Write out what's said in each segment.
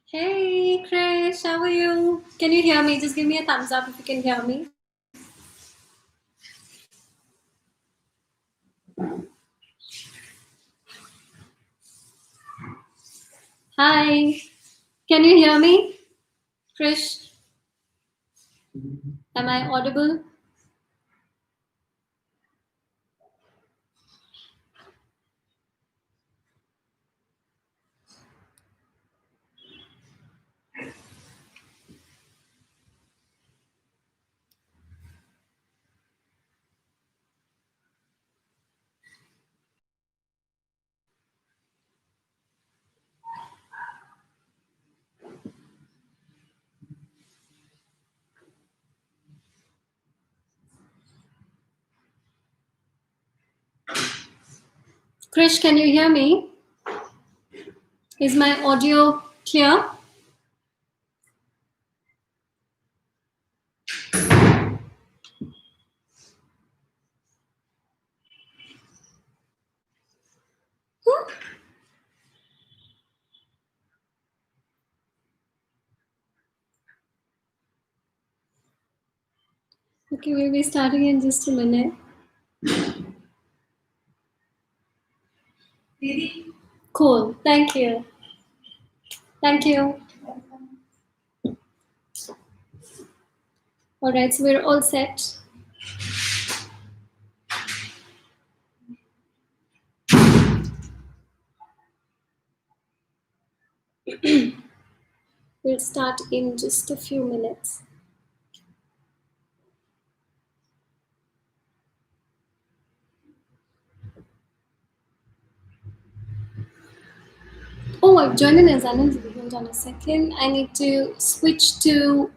Hey, Krish, how are you? Can you hear me? Just give me a thumbs up if you can hear me. Hi, can you hear me? Krish, am I audible? Krish, can you hear me? Is my audio clear? Okay, we'll be starting in just a minute. Cool, thank you. Thank you. All right, so we're all set. We'll start in just a few minutes. Oh, I've joined in as Anand. Hold on a second. I need to switch to.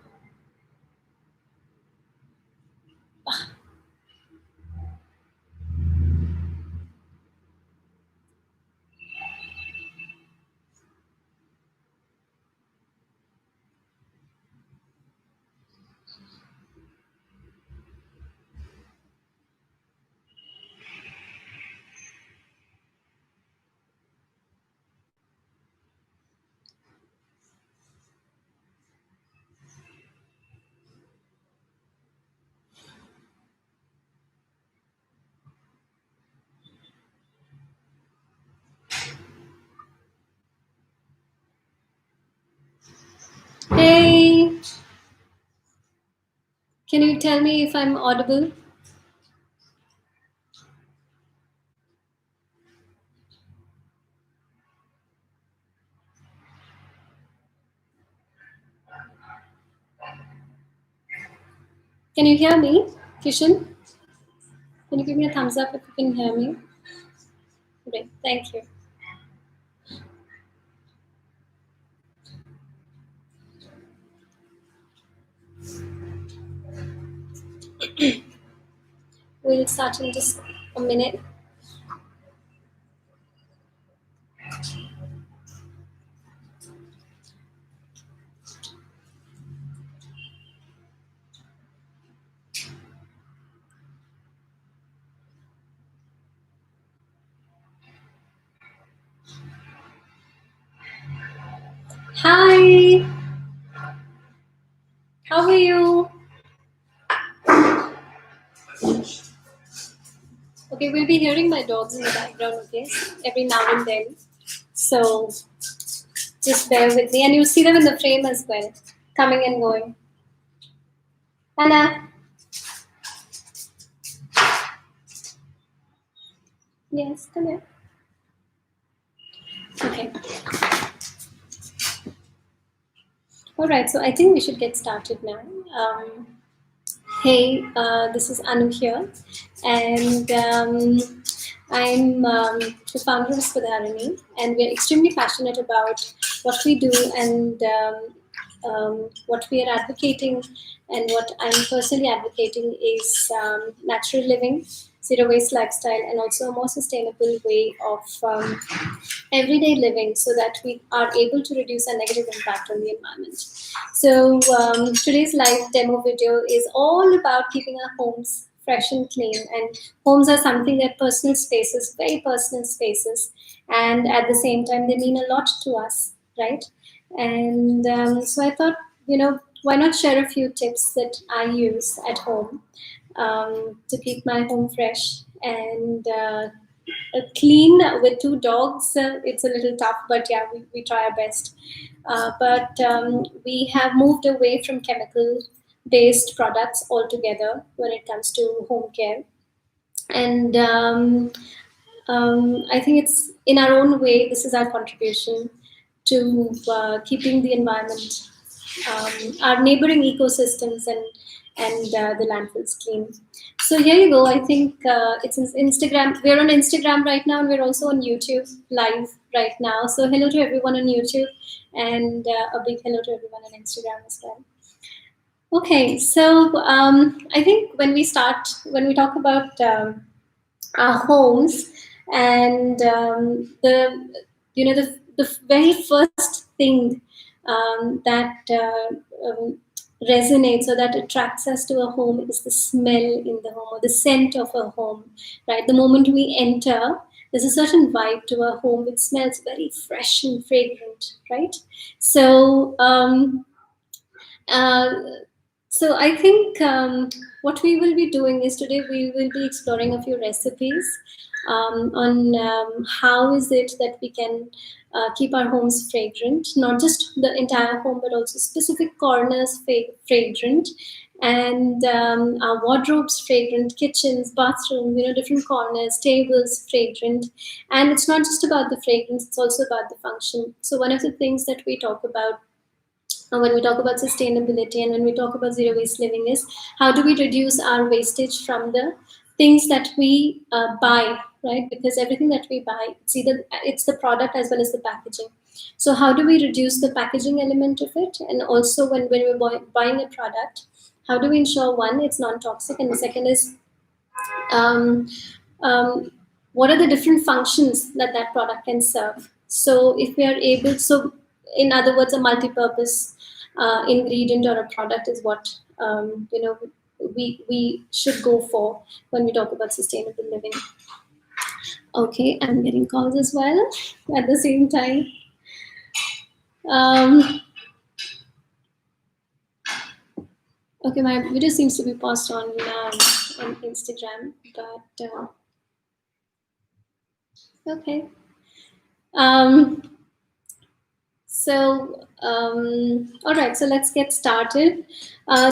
Hey, can you tell me if I'm audible? Can you hear me, Kishan? Can you give me a thumbs up if you can hear me? Great, thank you. We'll start in just a minute. Hi, how are you? Okay, we'll be hearing my dogs in the background, okay? Every now and then. So just bear with me. And you'll see them in the frame as well, coming and going. Anna. Yes, come here. Okay. All right, so I think we should get started now. Hey, this is Anu here, and I'm the founder of Swadharani, and we're extremely passionate about what we do and what we are advocating, and what I'm personally advocating is natural living, zero waste lifestyle, and also a more sustainable way of everyday living so that we are able to reduce our negative impact on the environment. So today's live demo video is all about keeping our homes fresh and clean. And homes are something that personal spaces, very personal spaces, and at the same time they mean a lot to us, right? And so I thought, why not share a few tips that I use at home to keep my home fresh and clean. With two dogs, it's a little tough, but yeah, we try our best. But we have moved away from chemical based products altogether when it comes to home care. And I think it's in our own way, this is our contribution to keeping the environment, our neighboring ecosystems, and the landfills clean. So here you go. I think it's Instagram. We're on Instagram right now, and we're also on YouTube live right now. So hello to everyone on YouTube, and a big hello to everyone on Instagram as well. Okay, so I think when we talk about our homes, and the very first thing that resonates or that attracts us to a home is the smell in the home, or the scent of a home, right? The moment we enter, there's a certain vibe to a home. It smells very fresh and fragrant, right? So uh, so I think what we will be doing is today we will be exploring a few recipes on how is it that we can keep our homes fragrant, not just the entire home, but also specific corners fragrant, and our wardrobes fragrant, kitchens, bathroom, different corners, tables fragrant. And it's not just about the fragrance; it's also about the function. So one of the things that we talk about when we talk about sustainability and when we talk about zero waste living is how do we reduce our wastage from the things that we buy, right? Because everything that we buy, it's the product as well as the packaging. So how do we reduce the packaging element of it? And also when we're buying a product, how do we ensure, one, it's non-toxic, and the second is um, um, what are the different functions that that product can serve? So if we are able, so in other words, a multi-purpose ingredient or a product is what we should go for when we talk about sustainable living. Okay, I'm getting calls as well at the same time. Um, okay, my video seems to be paused on Instagram, but okay. Um, all right, so let's get started.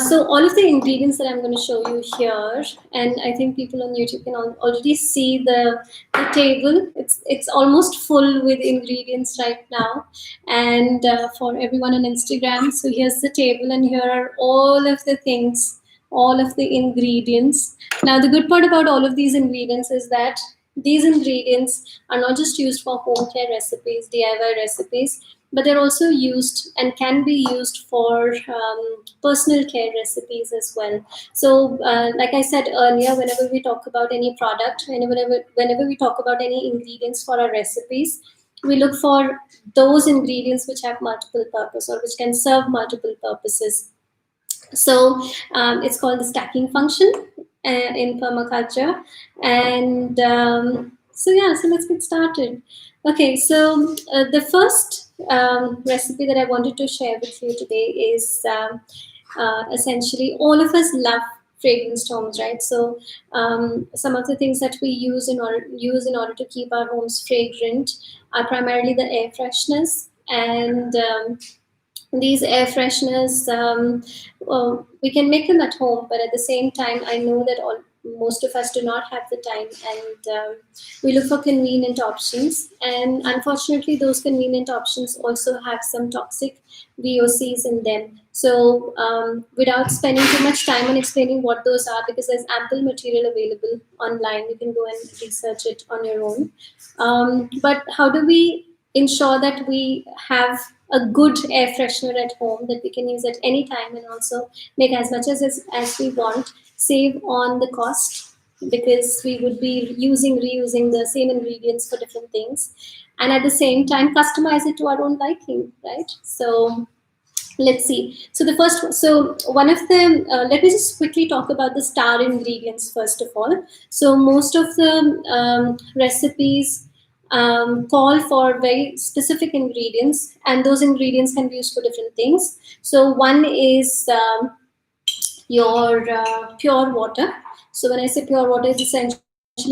So all of the ingredients that I'm going to show you here, and I think people on YouTube can already see the table. It's almost full with ingredients right now. And for everyone on Instagram, so here's the table, and here are all of the things, all of the ingredients. Now, the good part about all of these ingredients is that these ingredients are not just used for home care recipes, DIY recipes, but they're also used and can be used for personal care recipes as well. So, like I said earlier, whenever we talk about any product, whenever we talk about any ingredients for our recipes, we look for those ingredients which have multiple purpose or which can serve multiple purposes. So it's called the stacking function in permaculture. And so yeah, so let's get started. Okay, so the first recipe that I wanted to share with you today is essentially all of us love fragranced homes, right? So some of the things that we use in order to keep our homes fragrant are primarily the air freshness, and these air fresheners, we can make them at home, but at the same time, I know that most of us do not have the time, and we look for convenient options. And unfortunately, those convenient options also have some toxic VOCs in them. So without spending too much time on explaining what those are, because there's ample material available online, you can go and research it on your own. But how do we ensure that we have a good air freshener at home that we can use at any time and also make as much as we want, save on the cost, because we would be reusing the same ingredients for different things, and at the same time customize it to our own liking, right? So let's see. So one of the let me just quickly talk about the star ingredients first of all. So most of the recipes call for very specific ingredients, and those ingredients can be used for different things. So one is your pure water. So when I say pure water, it's essentially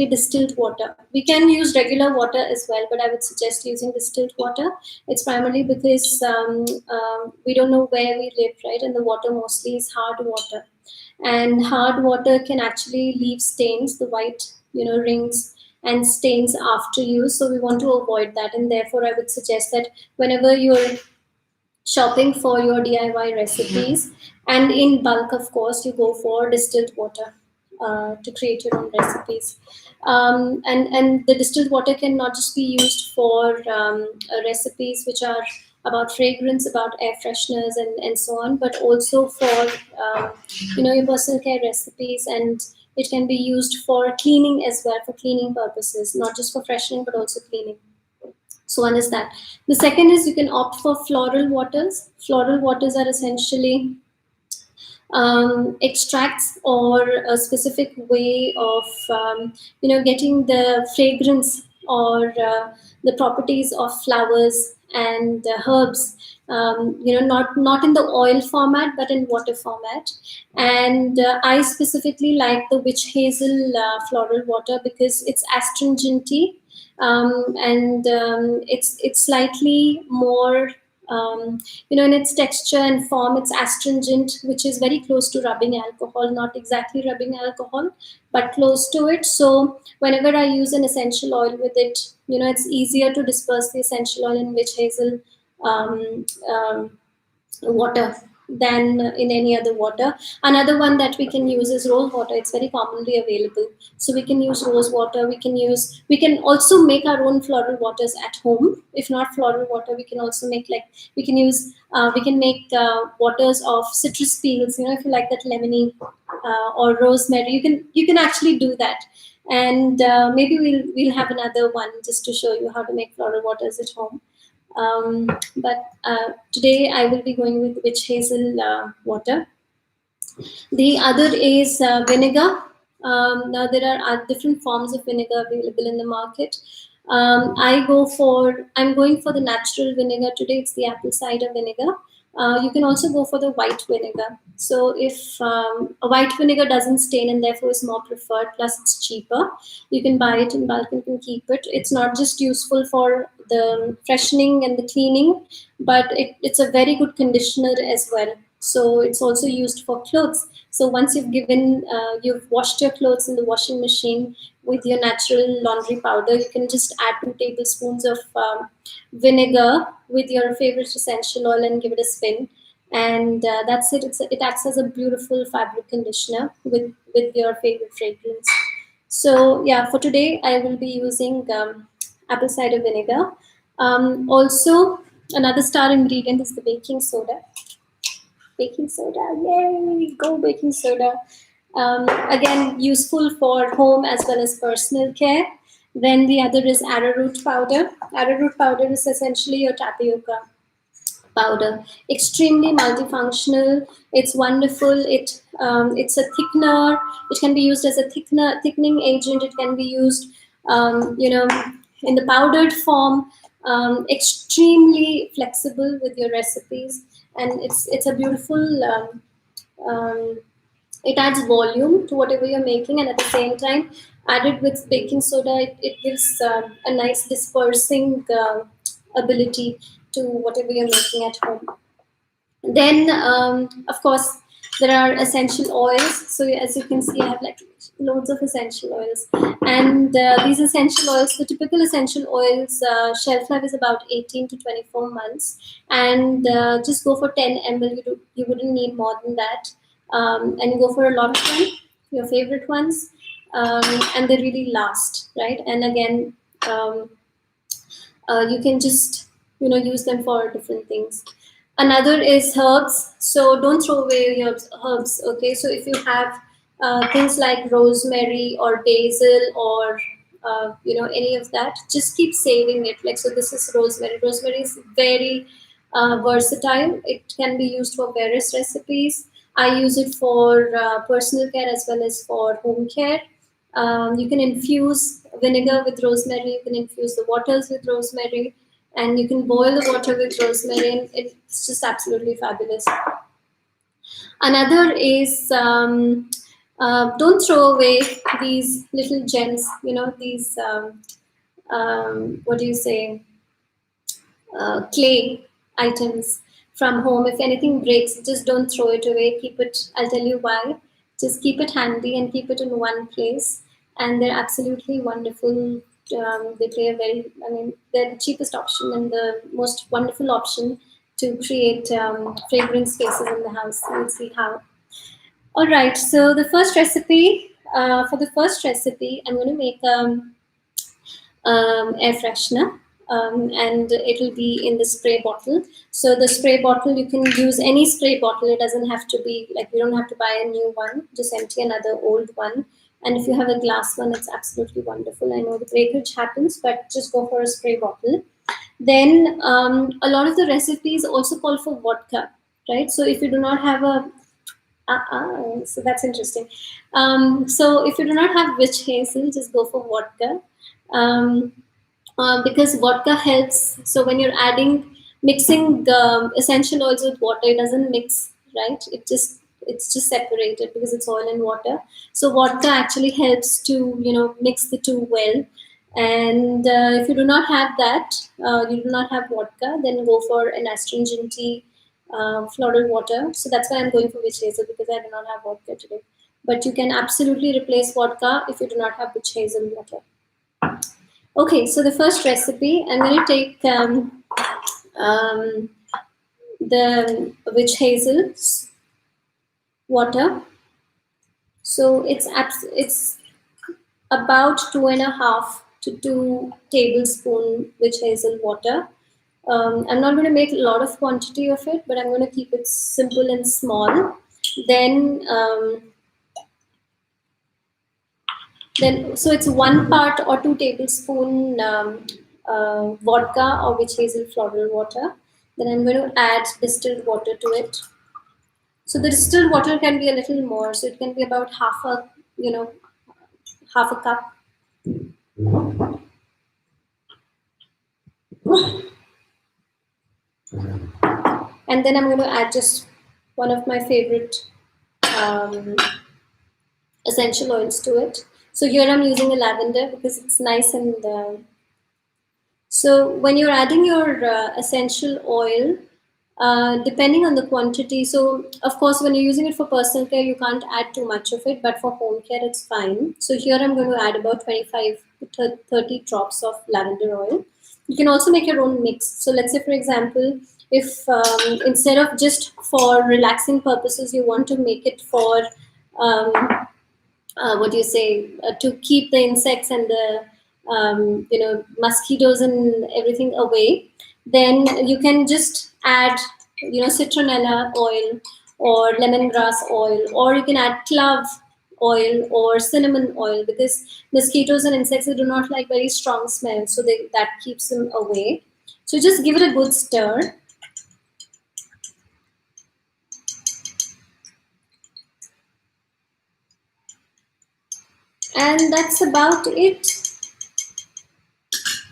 distilled water. We can use regular water as well, but I would suggest using distilled water. It's primarily because we don't know where we live, right? And the water mostly is hard water, and hard water can actually leave stains, the white, rings and stains after use. So we want to avoid that, and therefore I would suggest that whenever you're shopping for your DIY recipes, and in bulk, of course, you go for distilled water to create your own recipes. And the distilled water can not just be used for recipes which are about fragrance, about air fresheners, and so on, but also for your personal care recipes, and it can be used for cleaning as well, for cleaning purposes, not just for freshening but also cleaning. So one is that. The second is you can opt for floral waters. Floral waters are essentially extracts or a specific way of getting the fragrance or the properties of flowers and herbs, not in the oil format but in water format. And I specifically like the witch hazel floral water because it's astringenty, and it's slightly more, in its texture and form, it's astringent, which is very close to rubbing alcohol, not exactly rubbing alcohol, but close to it. So whenever I use an essential oil with it, it's easier to disperse the essential oil in witch hazel um, water than in any other water. Another one that we can use is rose water. It's very commonly available. So we can use rose water. We can also make our own floral waters at home. If not floral water, we can also make, like, we can make waters of citrus peels. If you like that lemony or rosemary, you can actually do that. And maybe we'll have another one just to show you how to make floral waters at home. But today I will be going with witch hazel water. The other is vinegar. Now there are different forms of vinegar available in the market. I'm going for the natural vinegar today. It's the apple cider vinegar. You can also go for the white vinegar. So if a white vinegar doesn't stain and therefore is more preferred, plus it's cheaper, you can buy it in bulk and can keep it. It's not just useful for the freshening and the cleaning, but it's a very good conditioner as well. So it's also used for clothes. So once you've washed your clothes in the washing machine with your natural laundry powder, you can just add 2 tablespoons of vinegar with your favorite essential oil and give it a spin. And that's it. It acts as a beautiful fabric conditioner with your favorite fragrance. So yeah, for today I will be using apple cider vinegar. Also, another star ingredient is the baking soda. Baking soda, yay, go baking soda. Again, useful for home as well as personal care. Then the other is arrowroot powder. Arrowroot powder is essentially your tapioca powder. Extremely multifunctional. It's wonderful. It's a thickener. It can be used as a thickening agent. It can be used, in the powdered form. Extremely flexible with your recipes, and it's a beautiful. It adds volume to whatever you're making, and at the same time, added with baking soda, it gives a nice dispersing ability to whatever you're making at home. Then, of course, there are essential oils. So as you can see, I have like loads of essential oils. And these essential oils, the typical essential oils shelf life is about 18 to 24 months. And just go for 10 ml. You wouldn't need more than that. And you go for a lot of them, your favorite ones. And they really last, right? And again, you can just use them for different things. Another is herbs. So don't throw away your herbs. Okay, so if you have things like rosemary or basil or any of that, just keep saving it. Like, so this is rosemary. Rosemary is very versatile. It can be used for various recipes. I use it for personal care as well as for home care. You can infuse vinegar with rosemary. You can infuse the waters with rosemary, and you can boil the water with rosemary. And it's just absolutely fabulous. Another is don't throw away these little gems. You know, these what do you say? Clay items from home. If anything breaks, just don't throw it away. Keep it. I'll tell you why. Just keep it handy and keep it in one place. And they're absolutely wonderful. They play a very, I mean, they're the cheapest option and the most wonderful option to create fragrance spaces in the house. We'll see how. All right. So the first recipe, for the first recipe, I'm going to make air freshener, and it will be in the spray bottle. So the spray bottle, you can use any spray bottle. It doesn't have to be like, you don't have to buy a new one. Just empty another old one. And if you have a glass one, it's absolutely wonderful. I know the breakage happens, but just go for a spray bottle. Then a lot of the recipes also call for vodka, right? So if you do not have a so that's interesting. So if you do not have witch hazel, just go for vodka. Um, because vodka helps. So when you're mixing the essential oils with water, it doesn't mix, right? It's just separated because it's oil and water. So vodka actually helps to mix the two well. And if you do not have that, you do not have vodka, then go for an astringent floral water. So that's why I'm going for witch hazel, because I do not have vodka today. But you can absolutely replace vodka if you do not have witch hazel water. Okay, so the first recipe, I'm going to take the witch hazel water. So it's about 2.5 to 2 tablespoon witch hazel water. I'm not going to make a lot of quantity of it, but I'm going to keep it simple and small. Then so it's 1 part or 2 tablespoon vodka or witch hazel floral water. Then I'm going to add distilled water to it. So the distilled water can be a little more. So it can be about half a cup. And then I'm going to add just one of my favorite um, essential oils to it. So here I'm using a lavender because it's nice and so when you're adding your essential oil, depending on the quantity, so of course when you're using it for personal care, you can't add too much of it, but for home care, it's fine. So here I'm going to add about 25 to 30 drops of lavender oil. You can also make your own mix. So let's say, for example, if instead of just for relaxing purposes, you want to make it for um, what do you say, to keep the insects and the mosquitoes and everything away, then you can just add citronella oil or lemongrass oil, or you can add clove oil or cinnamon oil, because mosquitoes and insects, they do not like very strong smell, so that keeps them away. So just give it a good stir. And that's about it.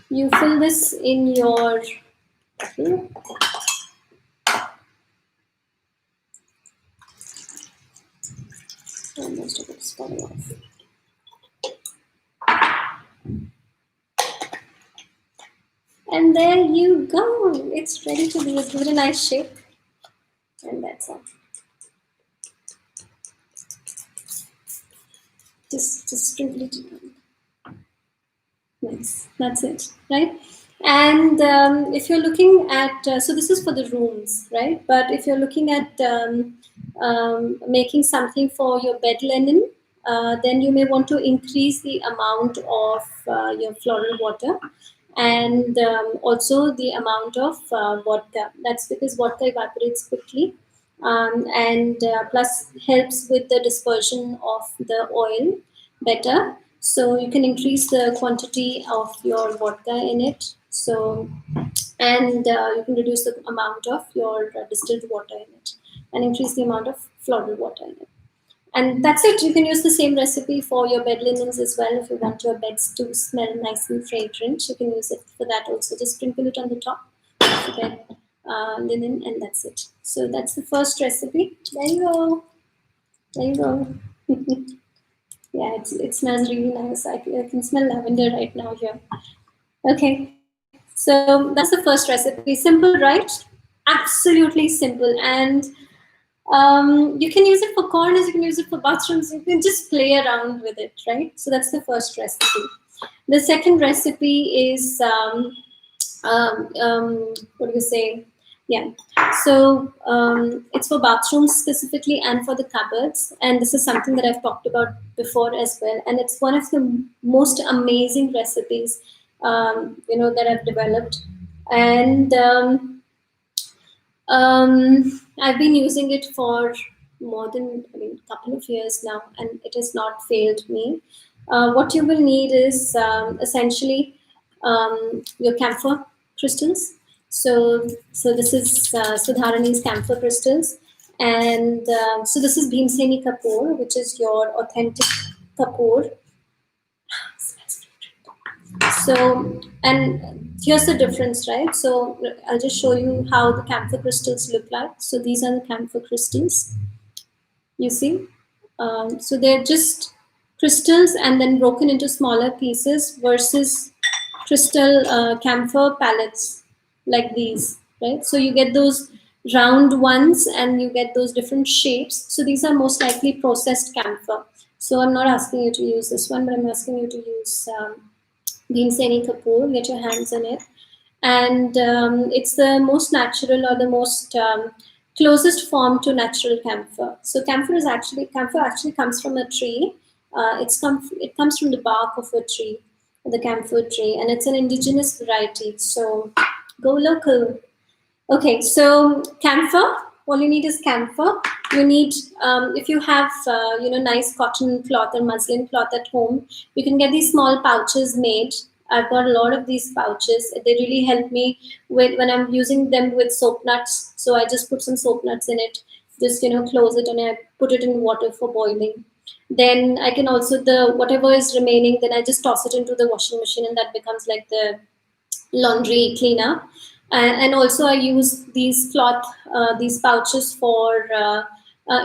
You fill this in your bottle. And most of it's falling off. And there you go. It's ready to be. Give it a nice shake. And that's all. Just sprinkle it around. Nice. That's it, right? And if you're looking at, so this is for the rooms, right? But if you're looking at making something for your bed linen, then you may want to increase the amount of your floral water, and also the amount of vodka. That's because vodka evaporates quickly, and plus helps with the dispersion of the oil better. So you can increase the quantity of your vodka in it. So, and you can reduce the amount of your distilled water in it, and increase the amount of floral water in it. And that's it. You can use the same recipe for your bed linens as well. If you want your beds to smell nice and fragrant, you can use it for that also. Just sprinkle it on the top of the bed linen, and that's it. So that's the first recipe. There you go. There you go. Yeah, it smells really nice. I can smell lavender right now here. Okay, so that's the first recipe. Simple, right? Absolutely simple. And you can use it for corners, you can use it for bathrooms, you can just play around with it, right? So that's the first recipe. The second recipe is what do you say? Yeah. So it's for bathrooms specifically and for the cupboards. And this is something that I've talked about before as well. And it's one of the most amazing recipes, that I've developed. And I've been using it for more than, a couple of years now, and it has not failed me. What you will need is essentially your camphor crystals. So this is Sudharani's camphor crystals, and so this is Bhimseni Kapoor, which is your authentic Kapoor. So, and here's the difference, right? So I'll just show you how the camphor crystals look like. So these are the camphor crystals, you see. So they're just crystals and then broken into smaller pieces versus crystal camphor pellets like these, right? So you get those round ones and you get those different shapes. So these are most likely processed camphor. So I'm not asking you to use this one, but I'm asking you to use Bhimseni Kapoor, get your hands on it. And it's the most natural or the most closest form to natural camphor. So camphor actually comes from a tree. It comes from the bark of a tree, the camphor tree, and it's an indigenous variety. So go local. Okay, so camphor. All you need is camphor. You need, if you have, nice cotton cloth or muslin cloth at home, you can get these small pouches made. I've got a lot of these pouches. They really help me when I'm using them with soap nuts. So I just put some soap nuts in it, just close it, and I put it in water for boiling. Then I can also whatever is remaining, then I just toss it into the washing machine, and that becomes like the laundry cleaner. And also I use these pouches for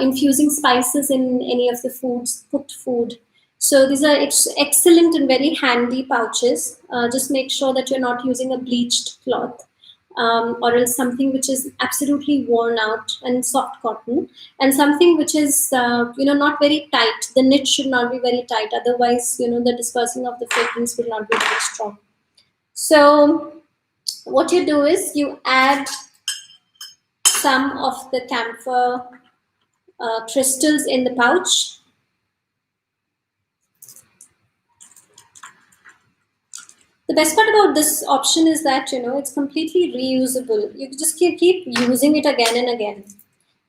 infusing spices in any of the cooked food. So these are excellent and very handy pouches. Just make sure that you're not using a bleached cloth, or else something which is absolutely worn out, and soft cotton, and something which is not very tight. The knit should not be very tight, otherwise the dispersing of the fragrance will not be very strong. So what you do is you add some of the camphor crystals in the pouch. The best part about this option is that it's completely reusable. You just keep using it again and again.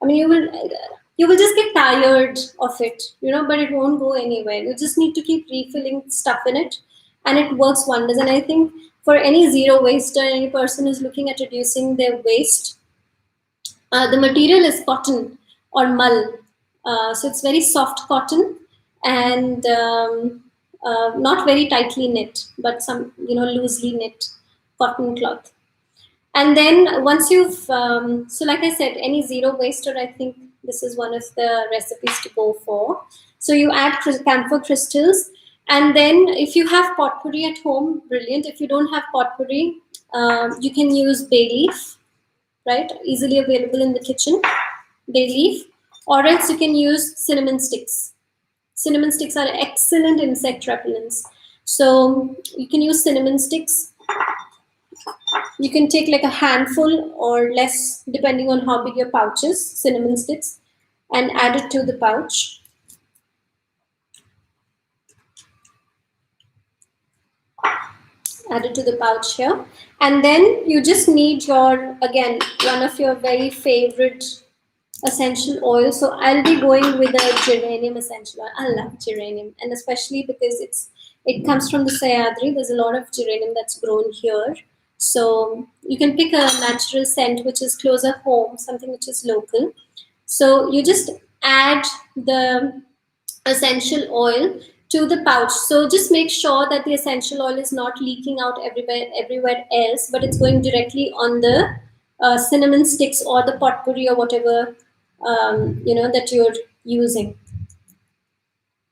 I mean, you will just get tired of it, but it won't go anywhere. You just need to keep refilling stuff in it, and it works wonders. And I think for any zero waster, any person who's looking at reducing their waste, the material is cotton or mull. So it's very soft cotton, and not very tightly knit, but some loosely knit cotton cloth. And then once you've so like I said, any zero waster, I think this is one of the recipes to go for. So you add camphor crystals, and then if you have potpourri at home, brilliant. If you don't have potpourri, you can use bay leaf, right? Easily available in the kitchen, bay leaf, or else you can use cinnamon sticks. Cinnamon sticks are excellent insect repellents. So you can use cinnamon sticks. You can take like a handful or less, depending on how big your pouch is, cinnamon sticks, and add it to the pouch. Add it to the pouch here. And then you just need again, one of your very favorite essential oil. So I'll be going with a geranium essential oil. I love geranium, and especially because it comes from the Sayadri. There's a lot of geranium that's grown here. So you can pick a natural scent which is closer home, something which is local. So you just add the essential oil to the pouch. So just make sure that the essential oil is not leaking out everywhere else, but it's going directly on the cinnamon sticks or the potpourri or whatever that you're using.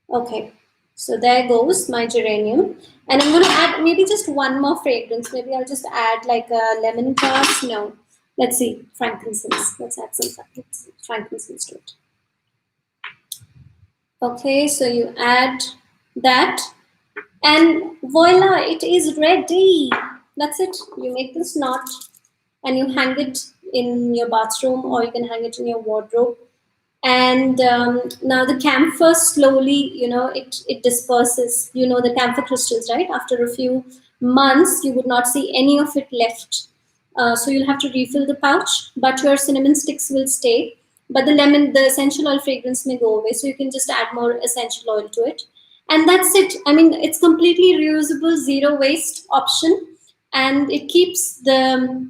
Okay, so there goes my geranium. And I'm going to add maybe just one more fragrance. Maybe I'll just add like a lemongrass. No, let's see, frankincense. Let's add some frankincense to it. Okay, so you add that, and voila, it is ready. That's it. You make this knot and you hang it in your bathroom, or you can hang it in your wardrobe. And now the camphor slowly, it disperses. The camphor crystals, right? After a few months, you would not see any of it left. So you'll have to refill the pouch, but your cinnamon sticks will stay. But the essential oil fragrance may go away. So you can just add more essential oil to it. And that's it. I mean, it's completely reusable, zero waste option. And it keeps the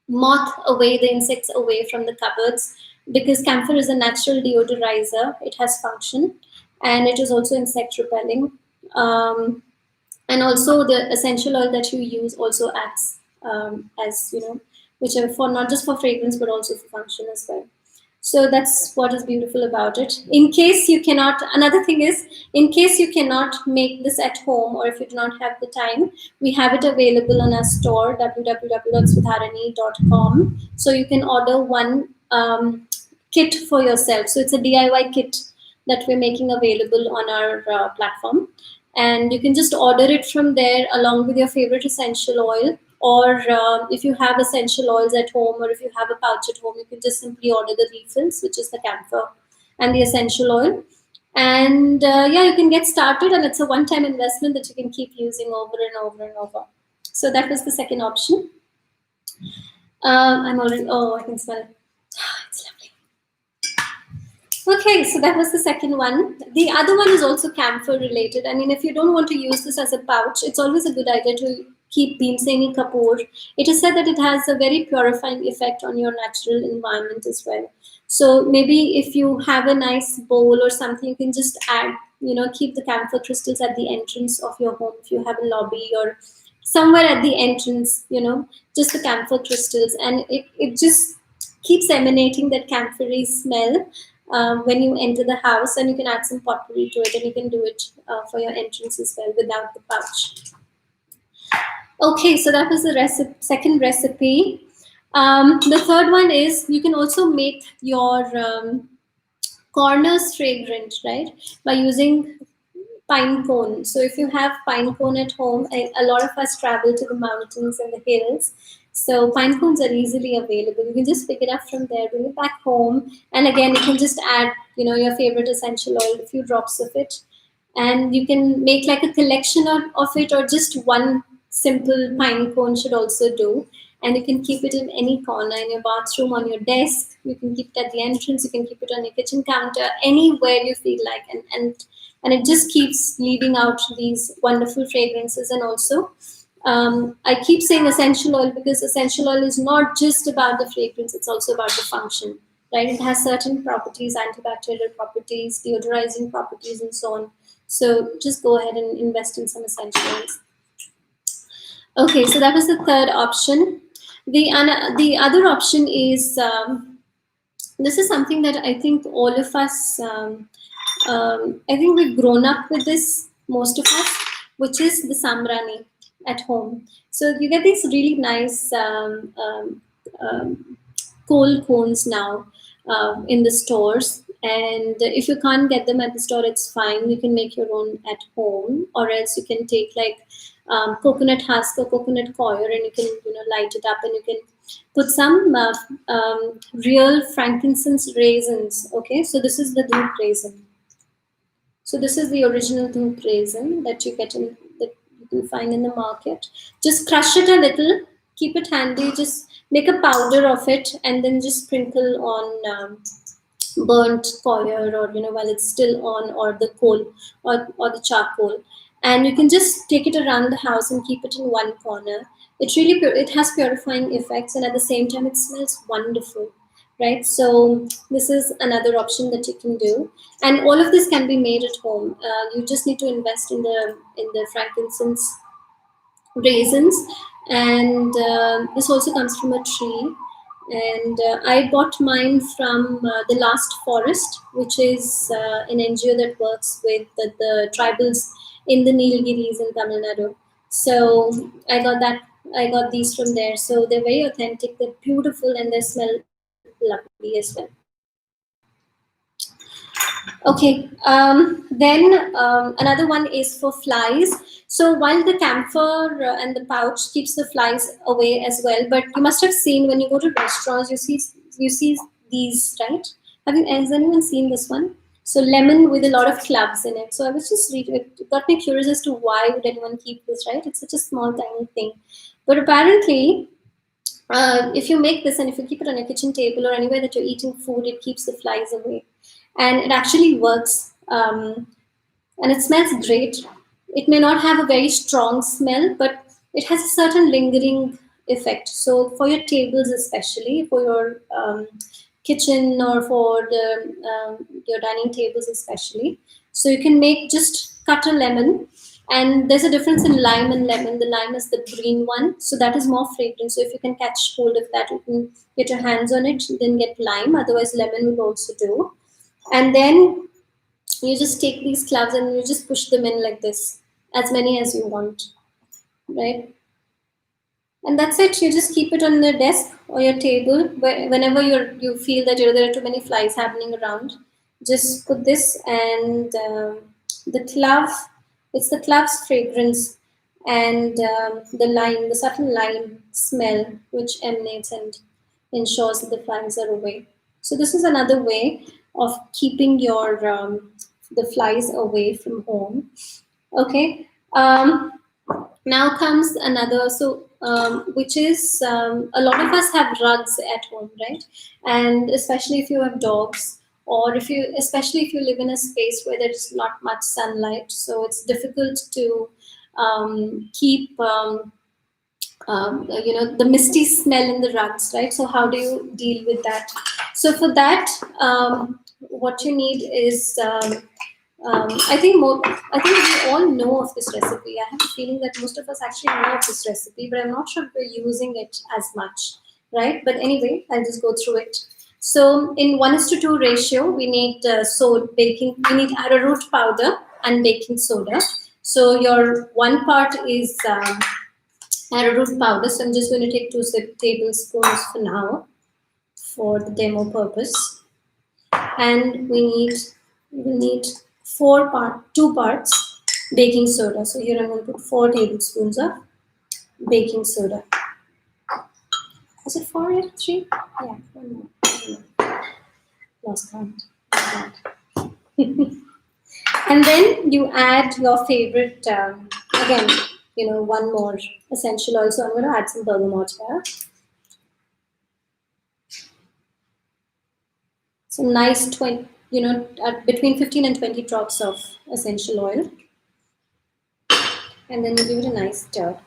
moth away, the insects away from the cupboards, because camphor is a natural deodorizer. It has function, and it is also insect repelling. And also the essential oil that you use also acts as whichever, for not just for fragrance but also for function as well. So that's what is beautiful about it. In case you cannot, another thing is, in case you cannot make this at home, or if you do not have the time, we have it available on our store, www.switharani.com. So you can order one kit for yourself. So it's a DIY kit that we're making available on our platform. And you can just order it from there along with your favorite essential oil. Or if you have essential oils at home, or if you have a pouch at home, you can just simply order the refills, which is the camphor and the essential oil. And yeah, you can get started, and it's a one-time investment that you can keep using over and over and over. So that was the second option. I'm already, I can smell it. It's lovely. Okay, so that was the second one. The other one is also camphor related. I mean, if you don't want to use this as a pouch, it's always a good idea to keep Bhimseni Kapoor. It is said that it has a very purifying effect on your natural environment as well. So maybe if you have a nice bowl or something, you can just add, keep the camphor crystals at the entrance of your home. If you have a lobby or somewhere at the entrance, just the camphor crystals, and it just keeps emanating that camphory smell when you enter the house, and you can add some potpourri to it, and you can do it for your entrance as well without the pouch. Okay, so that was the second recipe. The third one is, you can also make your corners fragrant, right? By using pine cone. So if you have pine cone at home, a lot of us travel to the mountains and the hills. So pine cones are easily available. You can just pick it up from there, bring it back home. And again, you can just add, your favorite essential oil, a few drops of it. And you can make like a collection of it, or just one simple pine cone should also do. And you can keep it in any corner, in your bathroom, on your desk. You can keep it at the entrance. You can keep it on your kitchen counter, anywhere you feel like. And it just keeps leaving out these wonderful fragrances. And also, I keep saying essential oil because essential oil is not just about the fragrance, it's also about the function, right? It has certain properties, antibacterial properties, deodorizing properties, and so on. So just go ahead and invest in some essential oils. Okay, so that was the third option. The other option is, this is something that I think all of us, I think we've grown up with this, most of us, which is the sambrani at home. So you get these really nice coal cones now in the stores. And if you can't get them at the store, it's fine. You can make your own at home, or else you can take like coconut husk or coconut coir, and you can light it up, and you can put some real frankincense raisins. Okay, so this is the dhoop raisin. So this is the original dhoop raisin that you get in, that you can find in the market. Just crush it a little, keep it handy. Just make a powder of it, and then just sprinkle on burnt coir, or while it's still on, or the coal, or the charcoal, and you can just take it around the house and keep it in one corner. It really it has purifying effects, and at the same time it smells wonderful. right? So this is another option that you can do, and all of this can be made at home. You just need to invest in the frankincense raisins, and this also comes from a tree. And I bought mine from the Last Forest, which is an NGO that works with the tribals in the Nilgiris in Tamil Nadu. So I got these from there. So they're very authentic. They're beautiful and they smell lovely as well. Okay, then another one is for flies. So while the camphor and the pouch keeps the flies away as well, but you must have seen when you go to restaurants, you see these, right? Has anyone seen this one? So lemon with a lot of cloves in it. So I was just reading it got me curious as to why would anyone keep this, right? It's such a small tiny thing, but apparently if you make this and if you keep it on your kitchen table or anywhere that you're eating food, it keeps the flies away. And it actually works. And it smells great. It may not have a very strong smell, but it has a certain lingering effect. So for your tables, especially for your kitchen or for your dining tables, especially. So you can make just cut a lemon, and there's a difference in lime and lemon. The lime is the green one, so that is more fragrant. So if you can catch hold of that, you can get your hands on it, then get lime. Otherwise, lemon will also do. And then you just take these cloves and you just push them in like this, as many as you want, right? And that's it. You just keep it on the desk or your table whenever you feel that there are too many flies happening around. Just put this, and the clove. It's the clove's fragrance and the lime, the subtle lime smell, which emanates and ensures that the flies are away. So this is another way of keeping your the flies away from home. Okay. Now comes another, so which is a lot of us have rugs at home, right? And especially if you have dogs, or especially if you live in a space where there's not much sunlight, so it's difficult to keep the misty smell in the rugs, right? So how do you deal with that? So for that, what you need is I think we all know of this recipe. I have a feeling that most of us actually know of this recipe, but I'm not sure if we're using it as much, right? But anyway, I'll just go through it. So in 1:2 ratio, we need we need arrowroot powder and baking soda. So your one part is arrowroot powder. So I'm just going to take 2 tablespoons for now for the demo purpose. And we will need 2 parts baking soda. So here I'm going to put 4 tablespoons of baking soda. Is it 4 or 3? Yeah, 1 more. Lost count. And then you add your favorite, again, one more essential oil. So I'm going to add some bergamot here. Some nice between 15 and 20 drops of essential oil. And then you give it a nice stir.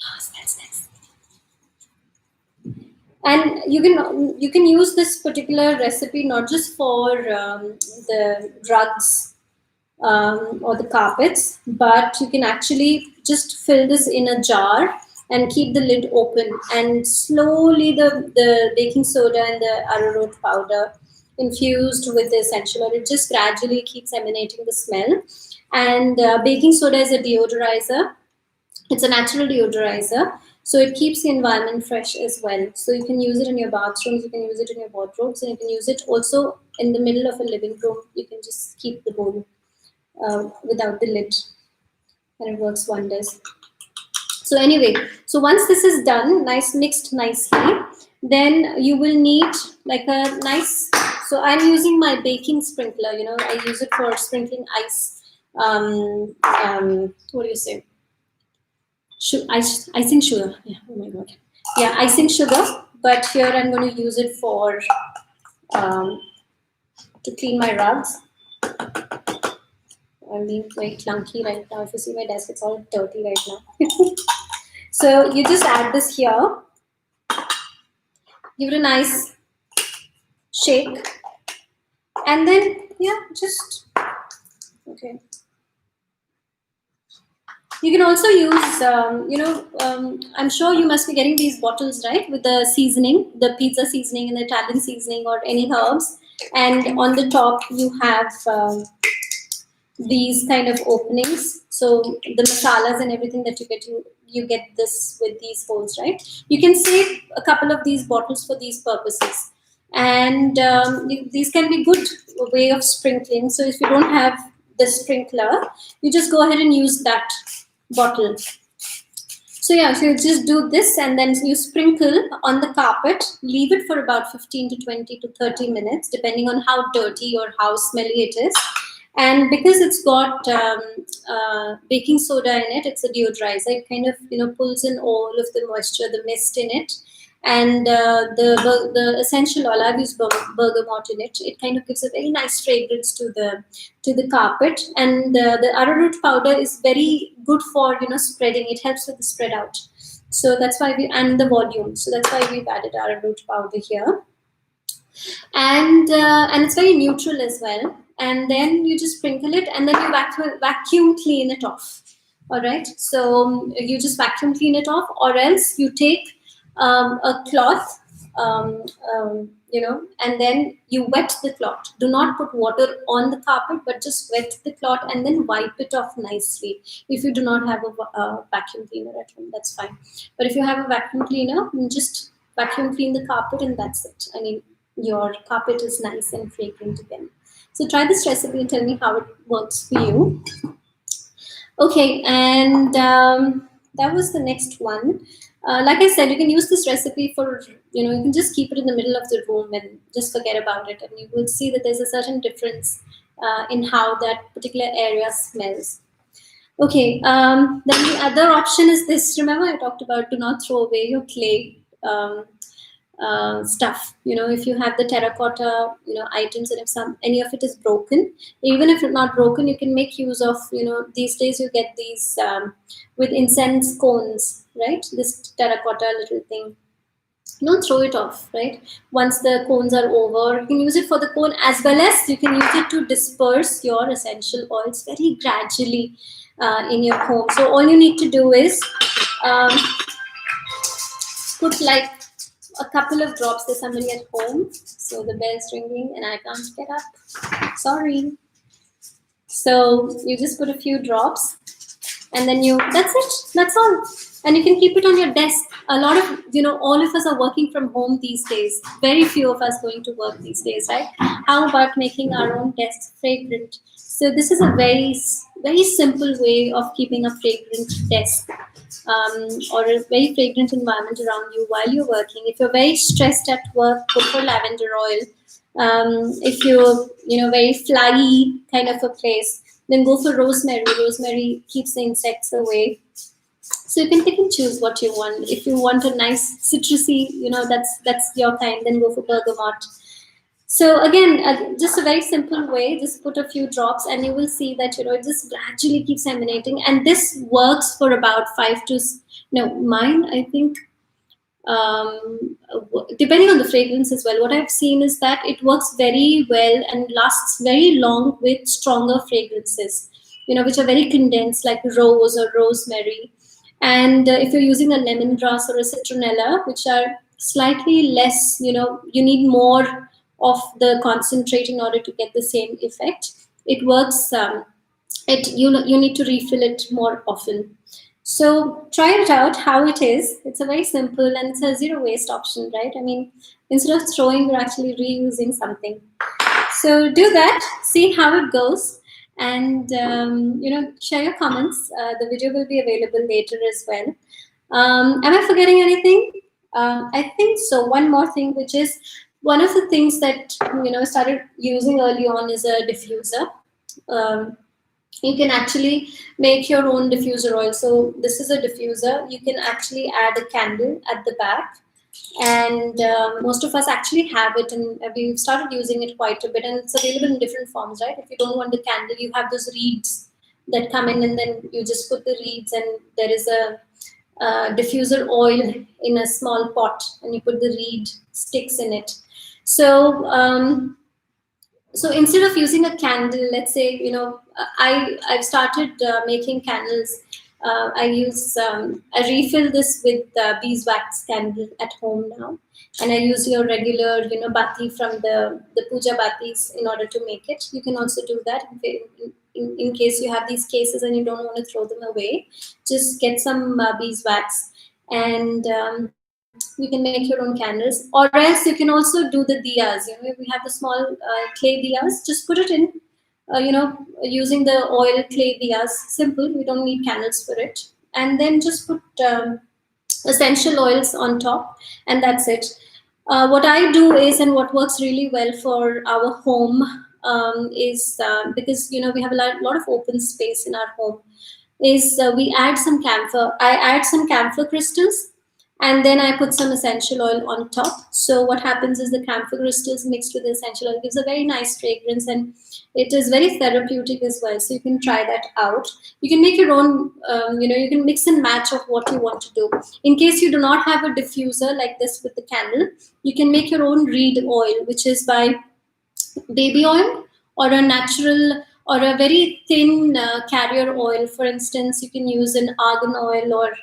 Oh, smells nice. And you can use this particular recipe not just for the rugs or the carpets, but you can actually just fill this in a jar and keep the lid open, and slowly the baking soda and the arrowroot powder infused with the essential oil, it just gradually keeps emanating the smell. And baking soda is a deodorizer. It's a natural deodorizer, so it keeps the environment fresh as well. So you can use it in your bathrooms, you can use it in your wardrobes, and you can use it also in the middle of a living room. You can just keep the bowl without the lid, and it works wonders. So anyway, so once this is done, mixed nicely, then you will need like a nice. So I'm using my baking sprinkler. I use it for sprinkling ice. What do you say? Icing sugar. Yeah. Oh my god. Yeah, icing sugar. But here I'm going to use it for to clean my rugs. I'm being very clunky right now. If you see my desk, it's all dirty right now. So you just add this here, give it a nice shake, and then yeah, just okay. You can also use, I'm sure you must be getting these bottles, right, with the seasoning, the pizza seasoning and the Italian seasoning or any herbs. And on the top, you have these kind of openings. So the masalas and everything that you get this with these holes, right? You can save a couple of these bottles for these purposes. And these can be good way of sprinkling. So if you don't have the sprinkler, you just go ahead and use that bottle. So yeah, so you just do this and then you sprinkle on the carpet, leave it for about 15 to 20 to 30 minutes, depending on how dirty or how smelly it is. And because it's got baking soda in it, it's a deodorizer. It kind of pulls in all of the moisture, the mist in it, and the essential oil. I've used bergamot in it. It kind of gives a very nice fragrance to the carpet. And the arrowroot powder is very good for spreading. It helps with the spread out. So that's why and the volume. So that's why we've added arrowroot powder here. And it's very neutral as well. And then you just sprinkle it, and then you vacuum clean it off. All right. So you just vacuum clean it off, or else you take a cloth, and then you wet the cloth. Do not put water on the carpet, but just wet the cloth and then wipe it off nicely. If you do not have a vacuum cleaner at home, that's fine. But if you have a vacuum cleaner, you just vacuum clean the carpet and that's it. I mean, your carpet is nice and fragrant again. So try this recipe and tell me how it works for you. Okay, and that was the next one. Like I said, you can use this recipe for, you can just keep it in the middle of the room and just forget about it. And you will see that there's a certain difference in how that particular area smells. Okay, then the other option is this. Remember I talked about do not throw away your clay stuff. If you have the terracotta items, and if any of it is broken, even if it's not broken, you can make use of these days you get these with incense cones, right? This terracotta little thing. Don't throw it off, right? Once the cones are over, you can use it for the cone, as well as you can use it to disperse your essential oils very gradually in your home. So all you need to do is put like a couple of drops. There's somebody at home, so the bell's ringing and I can't get up. Sorry. So you just put a few drops, and then that's it. That's all. And you can keep it on your desk. A lot of, all of us are working from home these days. Very few of us going to work these days, right? How about making our own desk fragrant? So this is a very, very simple way of keeping a fragrant desk. Or a very fragrant environment around you while you're working. If you're very stressed at work, go for lavender oil. If you're, very flyy kind of a place, then go for rosemary. Rosemary keeps the insects away. So you can pick and choose what you want. If you want a nice citrusy, that's your kind, then go for bergamot. So again, just a very simple way, just put a few drops and you will see that, it just gradually keeps emanating. And this works for about 5 to, mine, I think, depending on the fragrance as well. What I've seen is that it works very well and lasts very long with stronger fragrances, which are very condensed, like rose or rosemary. And if you're using a lemongrass or a citronella, which are slightly less, you need more of the concentrate in order to get the same effect. It works. You need to refill it more often. So try it out how it is. It's a very simple and it's a zero waste option, right? I mean, instead of throwing, you're actually reusing something. So do that. See how it goes. And share your comments. The video will be available later as well. Am I forgetting anything? I think so. One more thing, which is one of the things that started using early on is a diffuser. You can actually make your own diffuser oil. So this is a diffuser. You can actually add a candle at the back. and most of us actually have it, and we've started using it quite a bit, and it's available in different forms, right? If you don't want the candle, you have those reeds that come in, and then you just put the reeds, and there is a diffuser oil in a small pot, and you put the reed sticks in it. So so instead of using a candle, let's say, I've started making candles. I refill this with beeswax candle at home now, and I use your regular bati from the puja batis in order to make it. You can also do that in case you have these cases and you don't want to throw them away. Just get some beeswax, and you can make your own candles, or else you can also do the diyas. We have the small clay diyas. Just put it in, using the oil clay diyas. Simple. We don't need candles for it. And then just put essential oils on top, and that's it. What I do is, and what works really well for our home, is because we have a lot of open space in our home, is we add some camphor. I add some camphor crystals, and then I put some essential oil on top. So what happens is the camphor crystals mixed with the essential oil gives a very nice fragrance, and it is very therapeutic as well. So you can try that out. You can make your own. You can mix and match of what you want to do. In case you do not have a diffuser like this with the candle, you can make your own reed oil, which is by baby oil, or a natural, or a very thin carrier oil. For instance, you can use an argan oil, or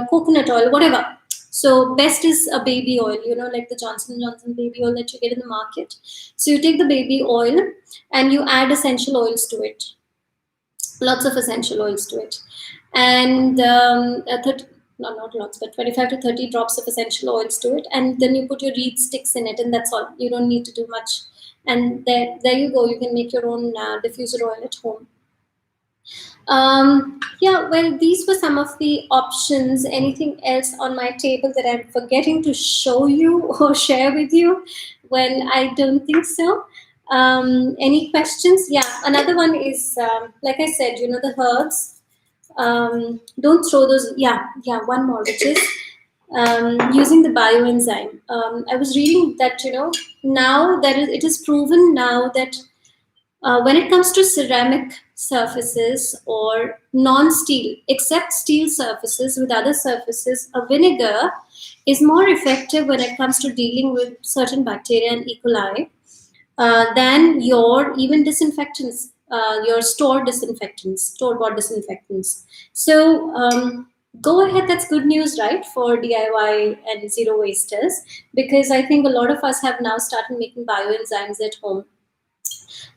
coconut oil, whatever. So best is a baby oil, like the Johnson & Johnson baby oil that you get in the market. So you take the baby oil and you add essential oils to it, lots of essential oils to it, and not lots, but 25 to 30 drops of essential oils to it, and then you put your reed sticks in it, and that's all. You don't need to do much, and there you go. You can make your own diffuser oil at home. Yeah, well, these were some of the options. Anything else on my table that I'm forgetting to show you or share with you? Well, I don't think so. Any questions? Yeah, another one is, like I said, the herbs. Don't throw those. Yeah, one more, which is using the bioenzyme. I was reading that, now it is proven now that when it comes to ceramic surfaces or non-steel, except steel surfaces, with other surfaces, a vinegar is more effective when it comes to dealing with certain bacteria and E. coli than your even disinfectants, your store-bought disinfectants. So go ahead, that's good news, right, for DIY and zero wasters, because I think a lot of us have now started making bioenzymes at home.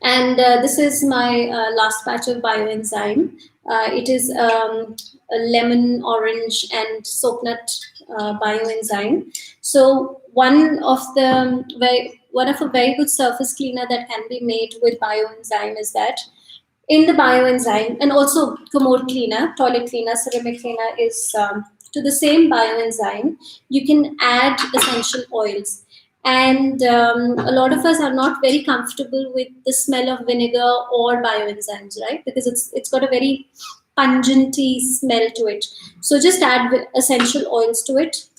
And this is my last batch of bioenzyme. It is a lemon, orange, and soap nut bioenzyme. So one of a very good surface cleaner that can be made with bioenzyme is that in the bioenzyme, and also commode cleaner, toilet cleaner, ceramic cleaner is to the same bioenzyme, you can add essential oils. And a lot of us are not very comfortable with the smell of vinegar or bioenzymes, right? Because it's got a very pungenty smell to it. So just add essential oils to it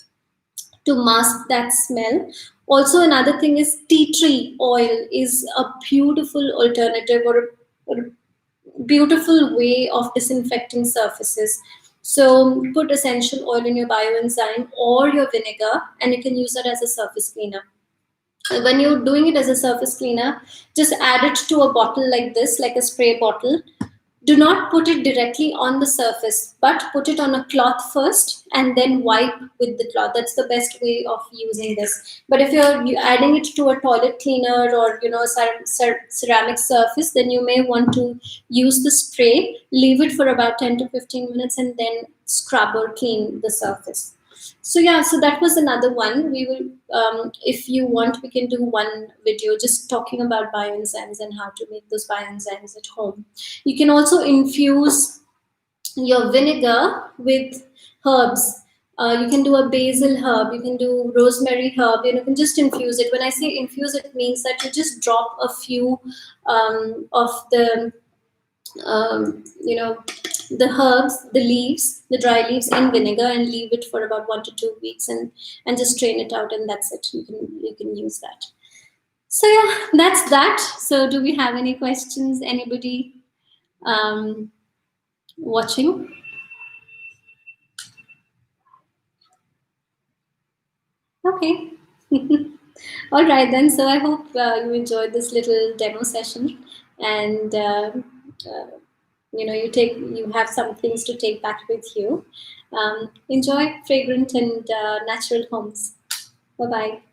to mask that smell. Also, another thing is tea tree oil is a beautiful alternative, or a beautiful way of disinfecting surfaces. So put essential oil in your bioenzyme or your vinegar, and you can use that as a surface cleaner. When you're doing it as a surface cleaner, just add it to a bottle like this, like a spray bottle. Do not put it directly on the surface, but put it on a cloth first and then wipe with the cloth. That's the best way of using this. But if you're adding it to a toilet cleaner or ceramic surface, then you may want to use the spray, leave it for about 10 to 15 minutes, and then scrub or clean the surface. So yeah, so that was another one. We will, if you want, we can do one video just talking about bioenzymes and how to make those bioenzymes at home. You can also infuse your vinegar with herbs. You can do a basil herb, you can do rosemary herb, you can just infuse it. When I say infuse, it means that you just drop a few of the you know, the herbs, the leaves, the dry leaves in vinegar, and leave it for about 1 to 2 weeks, and just strain it out, and that's it. You can use that. So yeah, that's that. So do we have any questions? Anybody um, watching? Okay. All right then. So I hope you enjoyed this little demo session, and uh, you have some things to take back with you. Enjoy fragrant and natural homes. Bye bye.